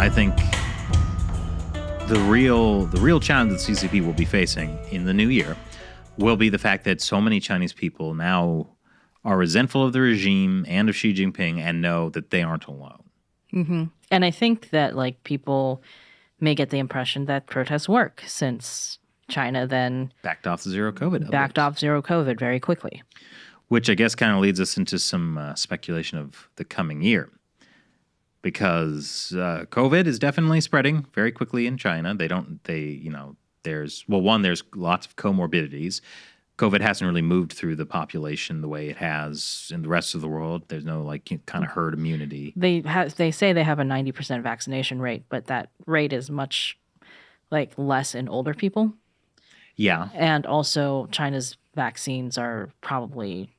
I think the real challenge that CCP will be facing in the new year will be the fact that so many Chinese people now are resentful of the regime and of Xi Jinping and know that they aren't alone. Mm-hmm. And I think that like people may get the impression that protests work since China then backed off zero COVID very quickly. Which I guess kind of leads us into some speculation of the coming year. Because COVID is definitely spreading very quickly in China. There's lots of comorbidities. COVID hasn't really moved through the population the way it has in the rest of the world. There's no kind of herd immunity. They say they have a 90% vaccination rate, but that rate is much less in older people. Yeah. And also China's vaccines are probably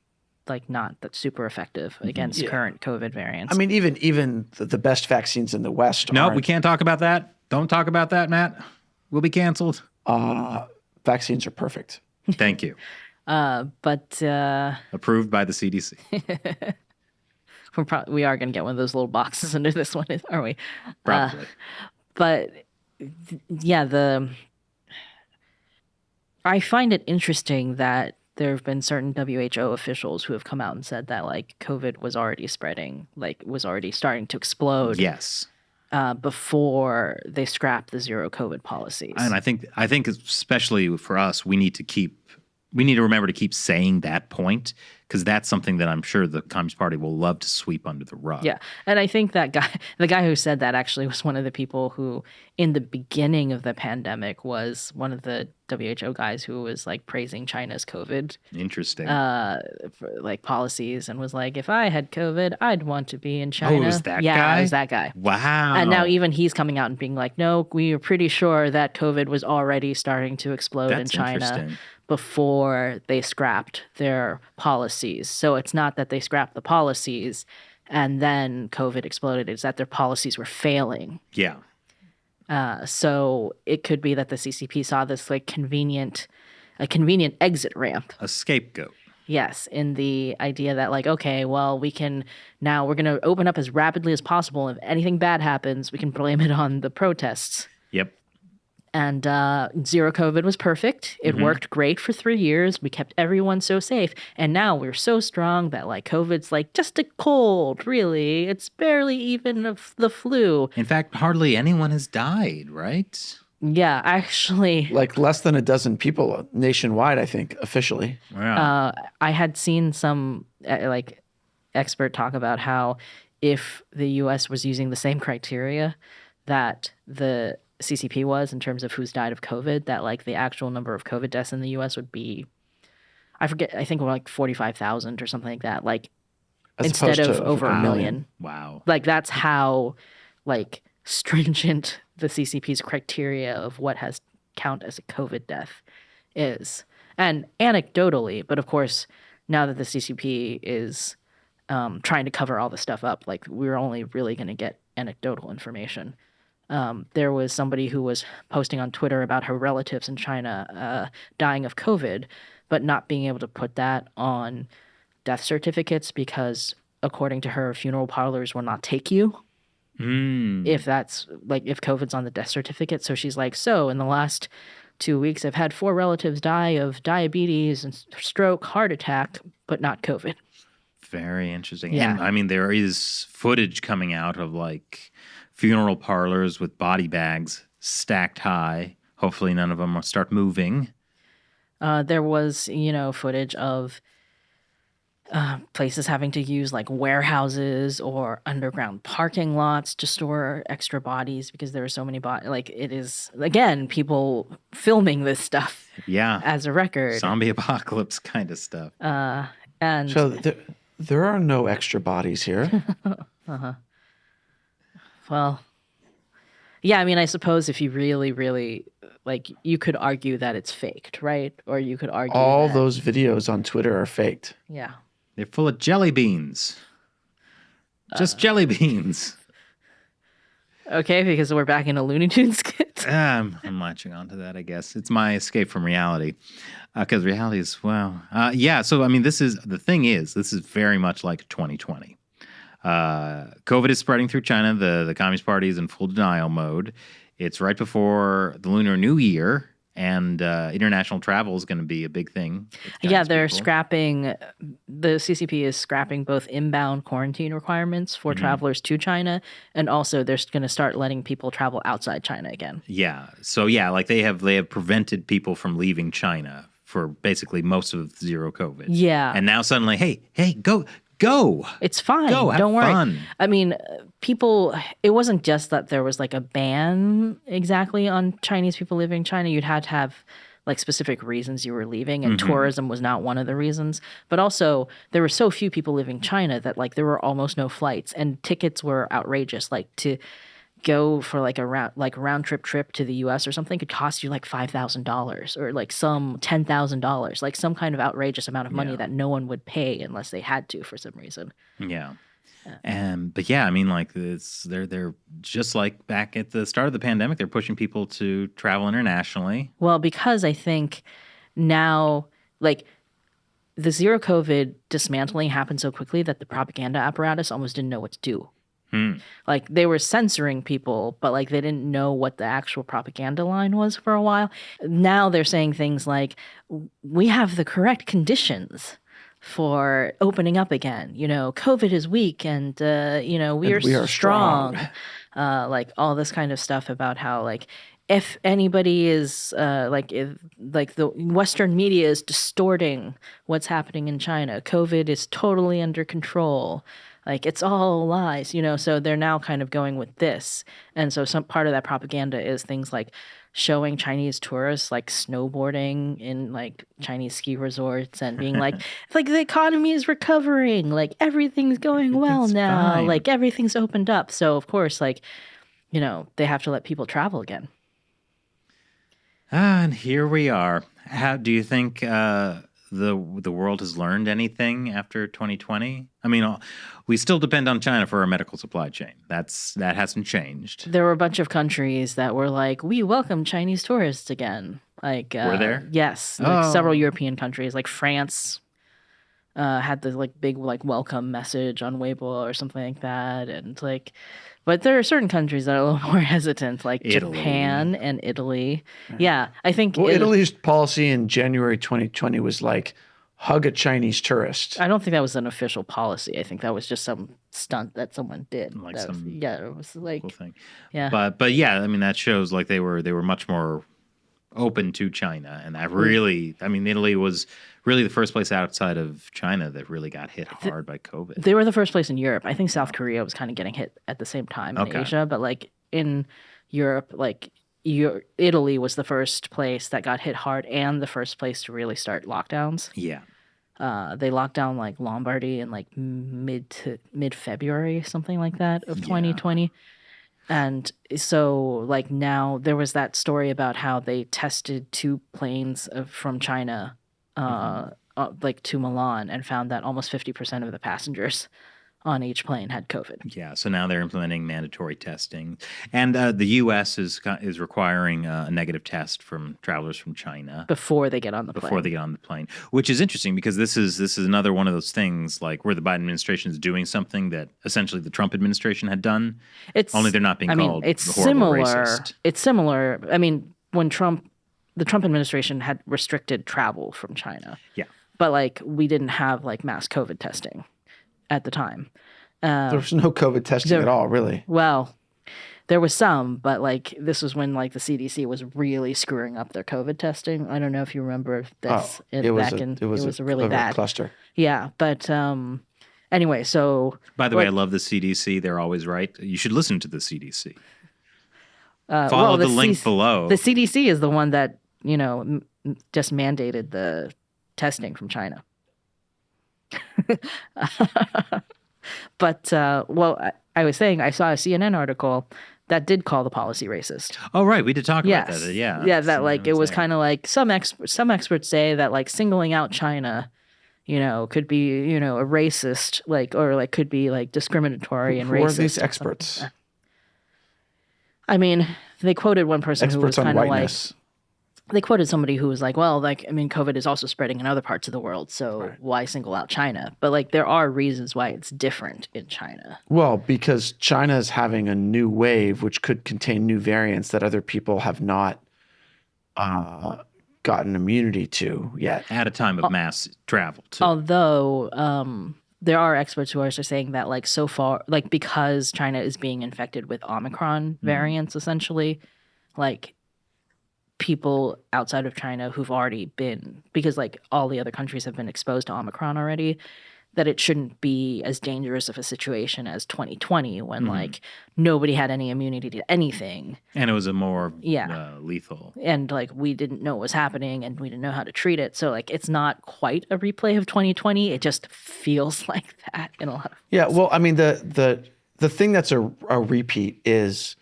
not that super effective against current COVID variants. I mean, even the best vaccines in the West. No, we can't talk about that. Don't talk about that, Matt. We'll be canceled. Vaccines are perfect. Thank you. But approved by the CDC. We are going to get one of those little boxes under this one, aren't we? Probably. But yeah, I find it interesting that there have been certain WHO officials who have come out and said that COVID was already spreading, was already starting to explode. Yes. Before they scrapped the zero COVID policies. And I think especially for us, we need to remember to keep saying that point, because that's something that I'm sure the Communist Party will love to sweep under the rug. Yeah. And I think the guy who said that actually was one of the people who, in the beginning of the pandemic, was one of the WHO guys who was praising China's COVID. Interesting. Policies, and was like, if I had COVID, I'd want to be in China. Oh, was that guy? Yeah, it was that guy. Wow. And now even he's coming out and being like, no, we are pretty sure that COVID was already starting to explode in China before they scrapped their policies. So it's not that they scrapped the policies and then COVID exploded. It's that their policies were failing. Yeah. So it could be that the CCP saw this convenient exit ramp. A scapegoat. Yes, in the idea that okay, well, we're going to open up as rapidly as possible. If anything bad happens, we can blame it on the protests. Yep. And zero COVID was perfect. It worked great for 3 years. We kept everyone so safe. And now we're so strong that COVID's just a cold, really. It's barely even the flu. In fact, hardly anyone has died, right? Yeah, actually. Less than a dozen people nationwide, I think, officially. Yeah. I had seen some expert talk about how if the U.S. was using the same criteria that the CCP was in terms of who's died of COVID, that the actual number of COVID deaths in the U.S. would be, I forget, I think 45,000 or something like that. Instead of over a million. Wow. That's how stringent the CCP's criteria of what has count as a COVID death is. And anecdotally, but of course, now that the CCP is trying to cover all the stuff up, we're only really going to get anecdotal information. There was somebody who was posting on Twitter about her relatives in China dying of COVID, but not being able to put that on death certificates because, according to her, funeral parlors will not take you if that's if COVID's on the death certificate. So she's so in the last 2 weeks, I've had 4 relatives die of diabetes and stroke, heart attack, but not COVID. Very interesting. Yeah. And, I mean, there is footage coming out of funeral parlors with body bags stacked high. Hopefully none of them will start moving. There was, footage of places having to use warehouses or underground parking lots to store extra bodies because there are so many bodies. It is, again, people filming this stuff as a record. Zombie apocalypse kind of stuff. And so there are no extra bodies here. Uh-huh. Well, yeah, I mean, I suppose if you really, really, you could argue that it's faked, right? Or you could argue all those videos on Twitter are faked. Yeah. They're full of jelly beans. Just jelly beans. Okay, because we're back in a Looney Tunes skit. I'm latching onto that, I guess. It's my escape from reality. Because reality is, so, I mean, this is very much like 2020. COVID is spreading through China. The Communist Party is in full denial mode. It's right before the Lunar New Year, and international travel is going to be a big thing. with Yeah, Chinese they're people. scrapping, the CCP is scrapping both inbound quarantine requirements for travelers to China, and also they're going to start letting people travel outside China again. Yeah. So yeah, like they have prevented people from leaving China for basically most of zero COVID. Yeah. And now suddenly, hey, go. It's fine. Go, have Don't worry. fun. I mean, people, it wasn't just that there was like a ban exactly on Chinese people leaving China. You'd had to have like specific reasons you were leaving, and tourism was not one of the reasons. But also, there were so few people leaving China that like there were almost no flights, and tickets were outrageous. Like to go for like a round trip to the US or something could cost you like $5,000 or like some $10,000, like some kind of outrageous amount of money that no one would pay unless they had to for some reason. Yeah. But yeah, I mean, like they're just like back at the start of the pandemic, they're pushing people to travel internationally. Well, because I think now, like, the zero COVID dismantling happened so quickly that the propaganda apparatus almost didn't know what to do. Like they were censoring people, but like they didn't know what the actual propaganda line was for a while. Now they're saying things like, we have the correct conditions for opening up again. You know, COVID is weak and, you know, we are strong. Like all this kind of stuff about how like, if anybody is like the Western media is distorting what's happening in China, COVID is totally under control. Like it's all lies, you know. So they're now kind of going with this, and so some part of that propaganda is things like showing Chinese tourists like snowboarding in like Chinese ski resorts and being like the economy is recovering, like everything's going well now, fine. like everything's opened up. So of course, like, you know, they have to let people travel again. And here we are. How do you think the world has learned anything after 2020? I mean, we still depend on China for our medical supply chain. That hasn't changed. There were a bunch of countries that were like, we welcome Chinese tourists again. Like, were there? Yes, like several European countries, like France, had the like big like welcome message on Weibo or something like that, and like, but there are certain countries that are a little more hesitant, like Italy. Japan and Italy. Yeah, I think Italy's policy in January 2020 was like, hug a Chinese tourist. I don't think that was an official policy. I think that was just some stunt that someone did. Like that some it was like cool thing. Yeah. But yeah, I mean that shows like they were much more open to China, and that really, I mean, Italy was really the first place outside of China that really got hit hard by COVID. They were the first place in Europe. I think South Korea was kind of getting hit at the same time in Asia, but like in Europe, like Italy was the first place that got hit hard and the first place to really start lockdowns. Yeah. They locked down like Lombardy in like mid-February, something like that of 2020. And so like now there was that story about how they tested 2 planes from China like to Milan and found that almost 50% of the passengers on each plane had COVID. Yeah, so now they're implementing mandatory testing, and the U.S. is requiring a negative test from travelers from China before they get on the plane. Which is interesting because this is another one of those things like where the Biden administration is doing something that essentially the Trump administration had done. Only they're not being called it's the horrible similar. racist. It's similar. I mean, when the Trump administration had restricted travel from China. Yeah, but like we didn't have like mass COVID testing at the time. There was no COVID testing at all, really. Well, there was some, but like this was when like the CDC was really screwing up their COVID testing. I don't know if you remember this. It was a really bad cluster. Yeah, but anyway, so by the way, I love the CDC. They're always right. You should listen to the CDC. Follow the link below. The CDC is the one that, you know, just mandated the testing from China. But I was saying I saw a CNN article that did call the policy racist. Oh, right, we did talk about that. Yeah, that like it was kind of like some experts say that like singling out China, you know, could be, you know, a racist, like, or like could be like discriminatory and racist. Who are these experts? I mean, they quoted one person who was kind of like, they quoted somebody who was like, well, like, I mean, COVID is also spreading in other parts of the world, so Right. why single out China? But like, there are reasons why it's different in China. Well, because China is having a new wave, which could contain new variants that other people have not gotten immunity to yet. At a time of mass travel, too. Although there are experts who are saying that, like, so far, like, because China is being infected with Omicron variants, essentially, like, people outside of China who've already been, because like all the other countries have been exposed to Omicron already, that it shouldn't be as dangerous of a situation as 2020 when like nobody had any immunity to anything. And it was a more Yeah. lethal. And like we didn't know what was happening and we didn't know how to treat it. So like it's not quite a replay of 2020. It just feels like that in a lot of Yeah, well, I mean, the thing that's a repeat is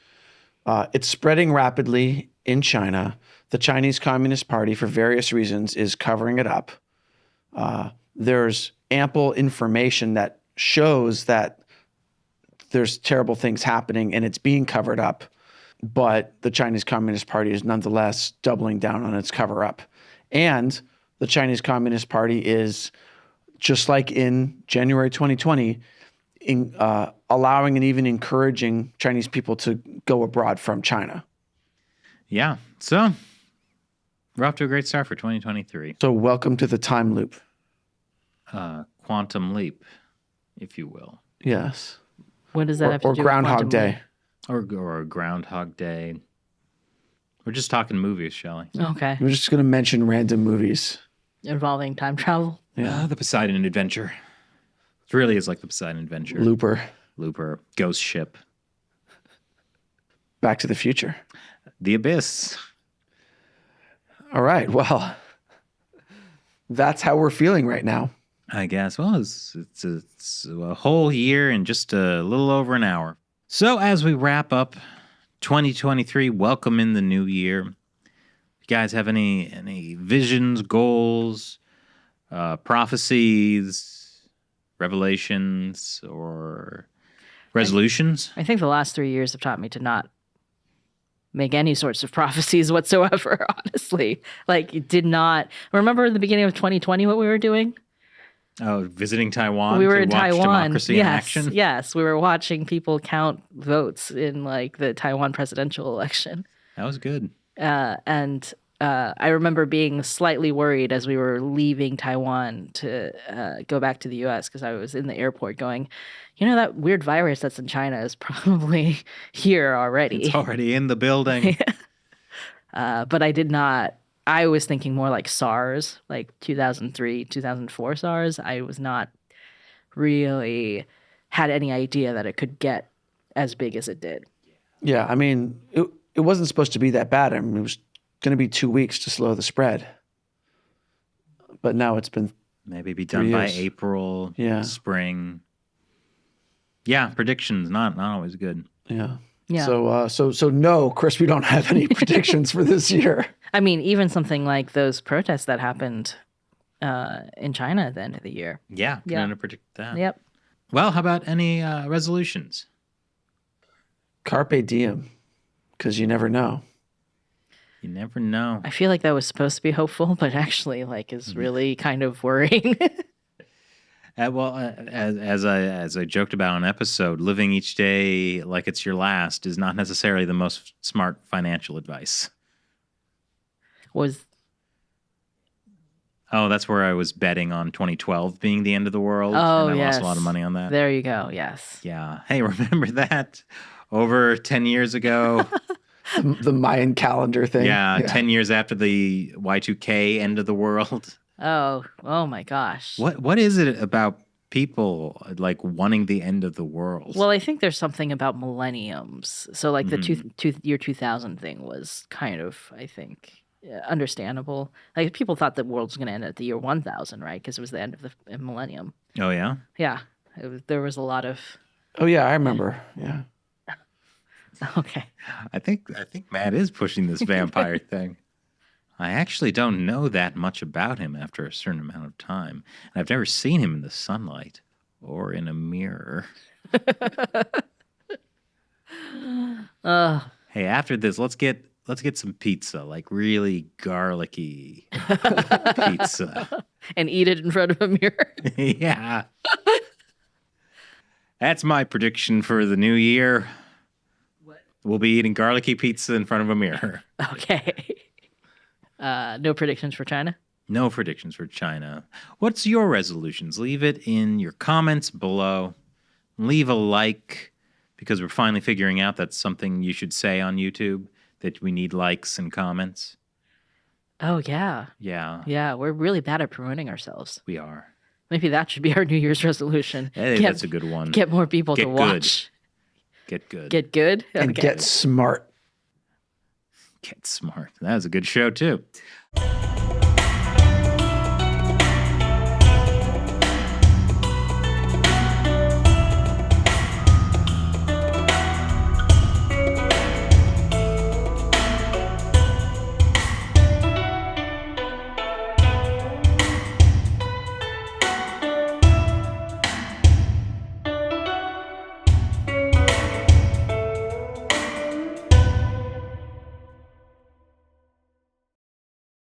it's spreading rapidly in China. The Chinese Communist Party, for various reasons, is covering it up. There's ample information that shows that there's terrible things happening and it's being covered up. But the Chinese Communist Party is nonetheless doubling down on its cover up. And the Chinese Communist Party is, just like in January 2020, allowing and even encouraging Chinese people to go abroad from China. Yeah. So we're off to a great start for 2023. So welcome to the time loop. Quantum leap, if you will. Yes. What does that have to Or do Groundhog with quantum Day. Or Groundhog Day. We're just talking movies, shall we? leap? Okay. We're just going to mention random movies. Involving time travel. Yeah. The Poseidon Adventure. It really is like the Poseidon Adventure. Looper. Ghost Ship. Back to the Future. The Abyss. All right. Well, that's how we're feeling right now. I guess. Well, it's a whole year and just a little over an hour. So as we wrap up 2023, welcome in the new year. You guys have any visions, goals, prophecies, revelations, or resolutions? I think the last 3 years have taught me to not make any sorts of prophecies whatsoever, honestly. Like, did not remember in the beginning of 2020 what we were doing? Oh, visiting Taiwan. We were to in watch Taiwan. Democracy in action. Yes, we were watching people count votes in like the Taiwan presidential election. That was good. And I remember being slightly worried as we were leaving Taiwan to go back to the U.S. because I was in the airport going, that weird virus that's in China is probably here already. It's already in the building. But I did not. I was thinking more like SARS, like 2003, 2004 SARS. I was not really had any idea that it could get as big as it did. Yeah. I mean, it wasn't supposed to be that bad. I mean, it was going to be 2 weeks to slow the spread. But now it's been maybe be done by years. April, Yeah. spring. Yeah, predictions not always good. Yeah. Yeah. So no, Chris, we don't have any predictions for this year. I mean, even something like those protests that happened in China at the end of the year. Yeah, Yeah. can predict that. Yep. Well, how about any resolutions? Carpe diem, because you never know. You never know. I feel like that was supposed to be hopeful, but actually, like, is really kind of worrying. As I joked about on an episode, living each day like it's your last is not necessarily the most smart financial advice. Oh, that's where I was betting on 2012 being the end of the world. Oh, and I yes. lost a lot of money on that. There you go. Yes. Yeah. Hey, remember that? Over 10 years ago. The Mayan calendar thing. Yeah, 10 years after the Y2K end of the world. Oh my gosh. What is it about people like wanting the end of the world? Well, I think there's something about millenniums. So, like, the year 2000 thing was kind of, I think, understandable. Like, people thought the world was going to end at the year 1000, right? Because it was the end of the millennium. Oh, yeah? Yeah. There was a lot of. Oh yeah, I remember. Yeah. Okay. I think Matt is pushing this vampire thing. I actually don't know that much about him after a certain amount of time. And I've never seen him in the sunlight or in a mirror. Hey, after this, let's get let's get some pizza, like really garlicky pizza. And eat it in front of a mirror. Yeah. That's my prediction for the new year. What? We'll be eating garlicky pizza in front of a mirror. Okay. No predictions for China? No predictions for China. What's your resolutions? Leave it in your comments below. Leave a like, because we're finally figuring out that's something you should say on YouTube, that we need likes and comments. Oh, yeah. Yeah, Yeah, we're really bad at promoting ourselves. we are. Maybe that should be our New Year's resolution. Hey, that's a good one. Get more people Get to good. watch. Get good. Get good? And Okay. get smart. Get smart. That was a good show, too.